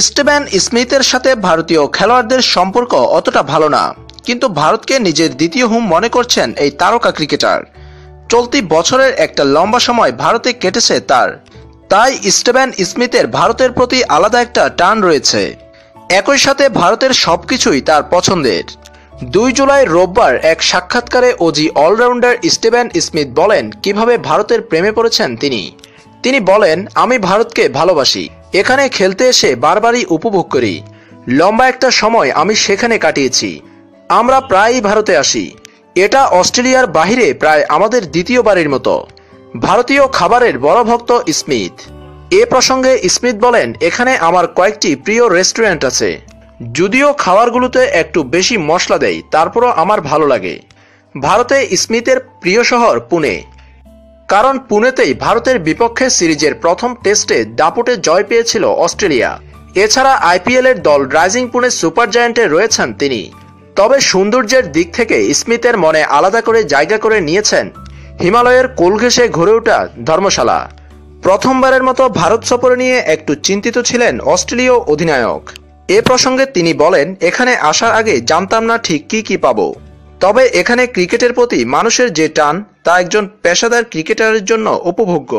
Steven স্মিথের সাথে ভারতীয় খেলোয়াড়দের সম্পর্ক অতটা ভালো না, কিন্তু ভারতকে নিজের দ্বিতীয় হোম মনে করছেন এই তারকা ক্রিকেটার। চলতি বছরের একটা লম্বা সময় ভারতে কেটেছে তার, তাই স্টিভেন স্মিথের ভারতের প্রতি আলাদা একটা টান রয়েছে। একই সাথে ভারতের সবকিছুই তার পছন্দের। 2 জুলাই রোববার এক সাক্ষাৎকারে অজি অলরাউন্ডার স্টিভেন স্মিথ বলেন কিভাবে ভারতের প্রেমে পড়েছেন তিনি বলেন, আমি ভারতকে ভালোবাসি। এখানে খেলতে এসে বারবারই উপভোগ করি। লম্বা একটা সময় আমি সেখানে কাটিয়েছি। আমরা প্রায়ই ভারতে আসি। এটা অস্ট্রেলিয়ার বাহিরে প্রায় আমাদের দ্বিতীয় বাড়ির মতো। ভারতীয় খাবারের বড় ভক্ত স্মিথ। এ প্রসঙ্গে স্মিথ বলেন, এখানে আমার কয়েকটি প্রিয় রেস্টুরেন্ট আছে। যদিও খাবারগুলোতে একটু বেশি মশলা দেয়, তারপরও আমার ভালো লাগে। ভারতে স্মিথের প্রিয় শহর পুনে, কারণ পুনেতেই ভারতের বিপক্ষে সিরিজের প্রথম টেস্টে দাপুটে জয় পেয়েছিল অস্ট্রেলিয়া। এছাড়া আইপিএল এর দল রাইজিং পুনে সুপার জায়ান্টে রয়েছেন তিনি। তবে সৌন্দর্যের দিক থেকে স্মিথের মনে আলাদা করে জায়গা করে নিয়েছেন হিমালয়ের কোল ঘেঁষে গড়ে ওঠা ধর্মশালা। প্রথমবারের মতো ভারত সফরে নিয়ে একটু চিন্তিত ছিলেন অস্ট্রেলীয় অধিনায়ক। এ প্রসঙ্গে তিনি বলেন, এখানে আসার আগে জানতাম না ঠিক কি পাবো। তবে এখানে ক্রিকেটের প্রতি মানুষের যে টান তা একজন পেশাদার ক্রিকেটারের জন্য উপভোগ্য।